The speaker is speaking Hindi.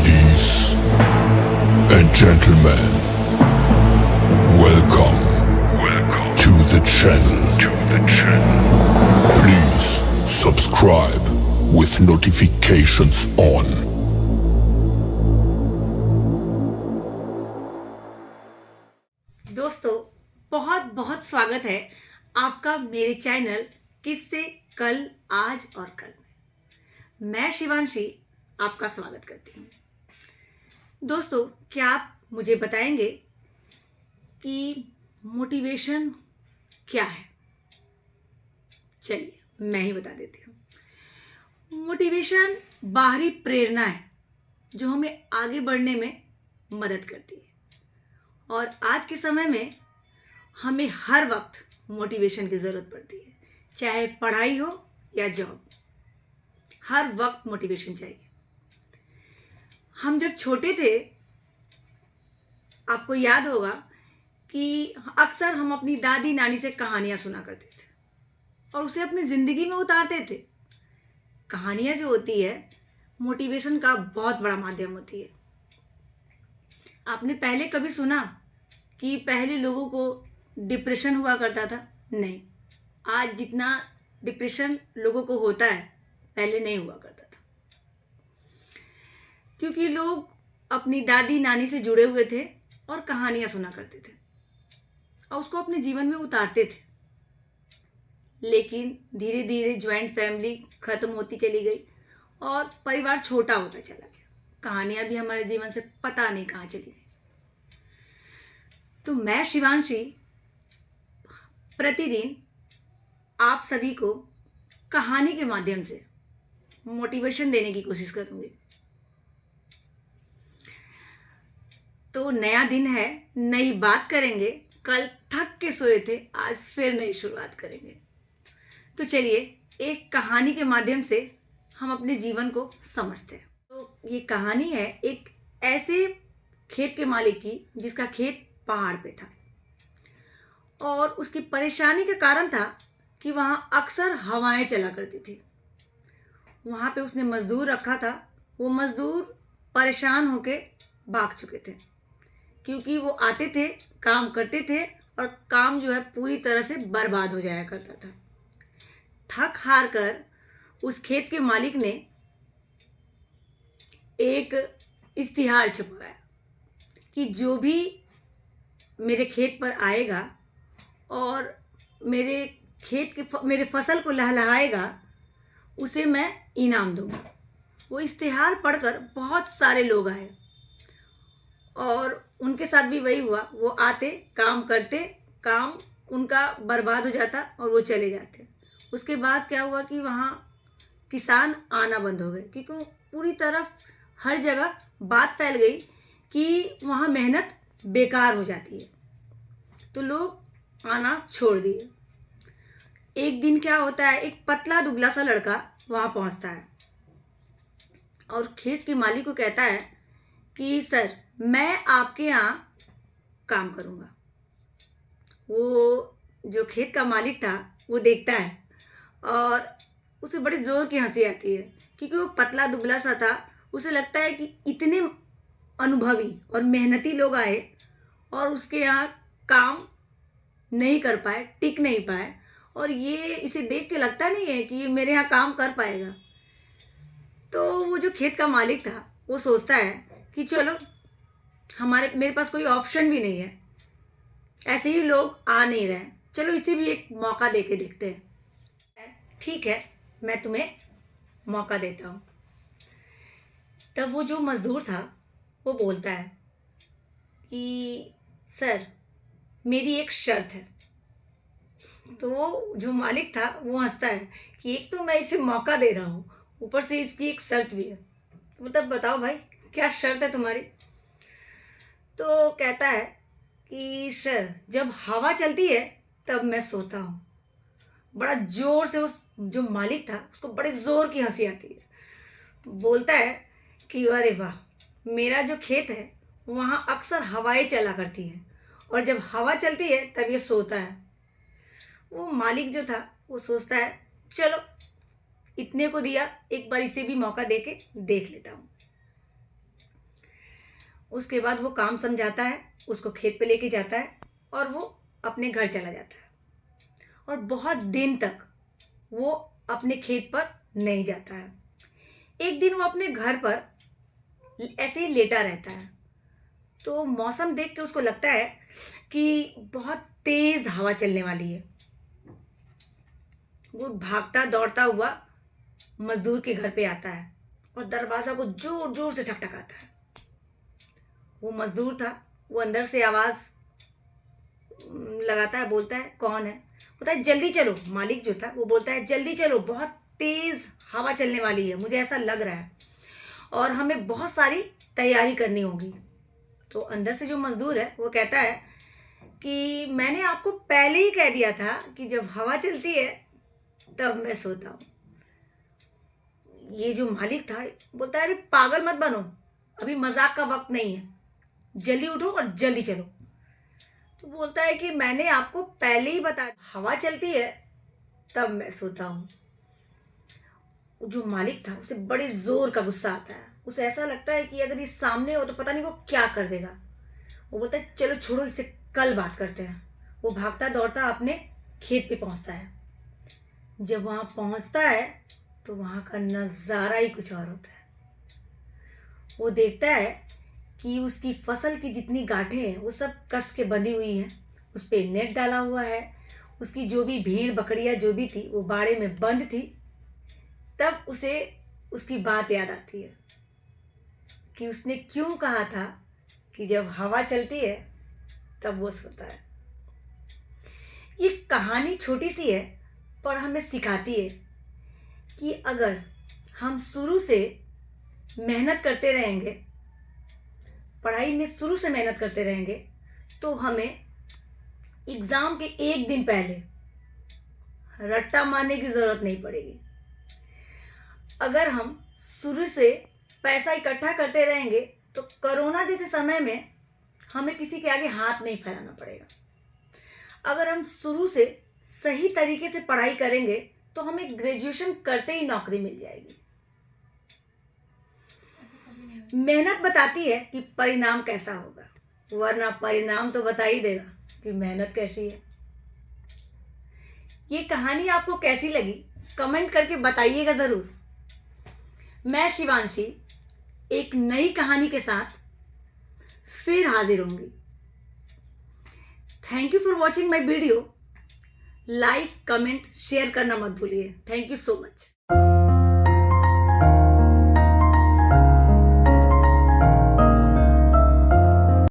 Ladies and gentlemen, welcome to the channel. Please subscribe with notifications on. दोस्तों, बहुत बहुत स्वागत है आपका मेरे चैनल किससे कल आज और कल में। मैं शिवांशी आपका स्वागत करती हूँ। दोस्तों, क्या आप मुझे बताएंगे कि मोटिवेशन क्या है? चलिए मैं ही बता देती हूँ। मोटिवेशन बाहरी प्रेरणा है जो हमें आगे बढ़ने में मदद करती है, और आज के समय में हमें हर वक्त मोटिवेशन की ज़रूरत पड़ती है, चाहे पढ़ाई हो या जॉब, हर वक्त मोटिवेशन चाहिए। हम जब छोटे थे, आपको याद होगा कि अक्सर हम अपनी दादी नानी से कहानियाँ सुना करते थे और उसे अपनी ज़िंदगी में उतारते थे। कहानियाँ जो होती है मोटिवेशन का बहुत बड़ा माध्यम होती है। आपने पहले कभी सुना कि पहले लोगों को डिप्रेशन हुआ करता था? नहीं, आज जितना डिप्रेशन लोगों को होता है पहले नहीं हुआ करता था, क्योंकि लोग अपनी दादी नानी से जुड़े हुए थे और कहानियाँ सुना करते थे और उसको अपने जीवन में उतारते थे। लेकिन धीरे धीरे ज्वाइंट फैमिली ख़त्म होती चली गई और परिवार छोटा होता चला गया। कहानियाँ भी हमारे जीवन से पता नहीं कहाँ चली गई। तो मैं शिवांशी प्रतिदिन आप सभी को कहानी के माध्यम से मोटिवेशन देने की कोशिश करूंगी। तो नया दिन है, नई बात करेंगे। कल थक के सोए थे, आज फिर नई शुरुआत करेंगे। तो चलिए एक कहानी के माध्यम से हम अपने जीवन को समझते हैं। तो ये कहानी है एक ऐसे खेत के मालिक की जिसका खेत पहाड़ पे था, और उसकी परेशानी का कारण था कि वहाँ अक्सर हवाएं चला करती थी। वहाँ पे उसने मजदूर रखा था। वो मजदूर परेशान होके भाग चुके थे, क्योंकि वो आते थे, काम करते थे और काम जो है पूरी तरह से बर्बाद हो जाया करता था। थक हार कर उस खेत के मालिक ने एक इश्तिहार छपवाया कि जो भी मेरे खेत पर आएगा और मेरे फसल को लहलहाएगा, उसे मैं इनाम दूंगा। वो इश्तिहार पढ़कर बहुत सारे लोग आए और उनके साथ भी वही हुआ। वो आते, काम करते, काम उनका बर्बाद हो जाता और वो चले जाते। उसके बाद क्या हुआ कि वहाँ किसान आना बंद हो गए, क्योंकि पूरी तरफ हर जगह बात फैल गई कि वहाँ मेहनत बेकार हो जाती है, तो लोग आना छोड़ दिए। एक दिन क्या होता है, एक पतला दुबला सा लड़का वहाँ पहुँचता है और खेत के मालिक को कहता है कि सर, मैं आपके यहाँ काम करूँगा। वो जो खेत का मालिक था वो देखता है और उसे बड़े ज़ोर की हंसी आती है, क्योंकि वो पतला दुबला सा था। उसे लगता है कि इतने अनुभवी और मेहनती लोग आए और उसके यहाँ काम नहीं कर पाए, टिक नहीं पाए, और ये इसे देख के लगता नहीं है कि ये मेरे यहाँ काम कर पाएगा। तो वो जो खेत का मालिक था वो सोचता है कि चलो, मेरे पास कोई ऑप्शन भी नहीं है, ऐसे ही लोग आ नहीं रहे, चलो इसे भी एक मौका दे के देखते हैं। ठीक है, मैं तुम्हें मौका देता हूँ। तब वो जो मजदूर था वो बोलता है कि सर, मेरी एक शर्त है। तो वो जो मालिक था वो हंसता है कि एक तो मैं इसे मौका दे रहा हूँ, ऊपर से इसकी एक शर्त भी है। मतलब बताओ भाई, क्या शर्त है तुम्हारी? तो कहता है कि सर, जब हवा चलती है तब मैं सोता हूँ। बड़ा जोर से उस जो मालिक था उसको बड़े जोर की हंसी आती है। बोलता है कि अरे वाह, मेरा जो खेत है वहाँ अक्सर हवाएं चला करती हैं, और जब हवा चलती है तब ये सोता है। वो मालिक जो था वो सोचता है, चलो इतने को दिया, एक बार इसे भी मौका दे के देख लेता हूँ। उसके बाद वो काम समझाता है, उसको खेत पे लेके जाता है और वो अपने घर चला जाता है। और बहुत दिन तक वो अपने खेत पर नहीं जाता है। एक दिन वो अपने घर पर ऐसे ही लेटा रहता है, तो मौसम देख के उसको लगता है कि बहुत तेज हवा चलने वाली है। वो भागता दौड़ता हुआ मजदूर के घर पे आता है और दरवाज़ा को जोर जोर से ठकठकाता है। वो मजदूर था, वो अंदर से आवाज़ लगाता है, बोलता है कौन है। बोलता है जल्दी चलो। मालिक जो था वो बोलता है जल्दी चलो, बहुत तेज़ हवा चलने वाली है, मुझे ऐसा लग रहा है और हमें बहुत सारी तैयारी करनी होगी। तो अंदर से जो मजदूर है वो कहता है कि मैंने आपको पहले ही कह दिया था कि जब हवा चलती है तब मैं सोता हूँ। ये जो मालिक था बोलता है अरे पागल मत बनो, अभी मजाक का वक्त नहीं है, जल्दी उठो और जल्दी चलो। तो बोलता है कि मैंने आपको पहले ही बताया हवा चलती है तब मैं सोता हूँ। जो मालिक था उसे बड़े जोर का गुस्सा आता है, उसे ऐसा लगता है कि अगर ये सामने हो तो पता नहीं वो क्या कर देगा। वो बोलता है चलो छोड़ो, इससे कल बात करते हैं। वो भागता दौड़ता अपने खेत पे पहुंचता है। जब वहां पहुंचता है तो वहां का नज़ारा ही कुछ और होता है। वो देखता है कि उसकी फसल की जितनी गांठें हैं वो सब कस के बंधी हुई हैं, उस पर नेट डाला हुआ है। उसकी जो भी भेड़ बकरियां जो भी थी वो बाड़े में बंद थी। तब उसे उसकी बात याद आती है कि उसने क्यों कहा था कि जब हवा चलती है तब वो सोता है। ये कहानी छोटी सी है पर हमें सिखाती है कि अगर हम शुरू से मेहनत करते रहेंगे, पढ़ाई में शुरू से मेहनत करते रहेंगे, तो हमें एग्ज़ाम के एक दिन पहले रट्टा मारने की ज़रूरत नहीं पड़ेगी। अगर हम शुरू से पैसा इकट्ठा करते रहेंगे तो कोरोना जैसे समय में हमें किसी के आगे हाथ नहीं फैलाना पड़ेगा। अगर हम शुरू से सही तरीके से पढ़ाई करेंगे तो हमें ग्रेजुएशन करते ही नौकरी मिल जाएगी। मेहनत बताती है कि परिणाम कैसा होगा, वरना परिणाम तो बता ही देगा कि मेहनत कैसी है। ये कहानी आपको कैसी लगी कमेंट करके बताइएगा ज़रूर। मैं शिवांशी एक नई कहानी के साथ फिर हाजिर होंगी। Thank you for watching my video. Like comment share करना मत भूलिए। Thank you so much.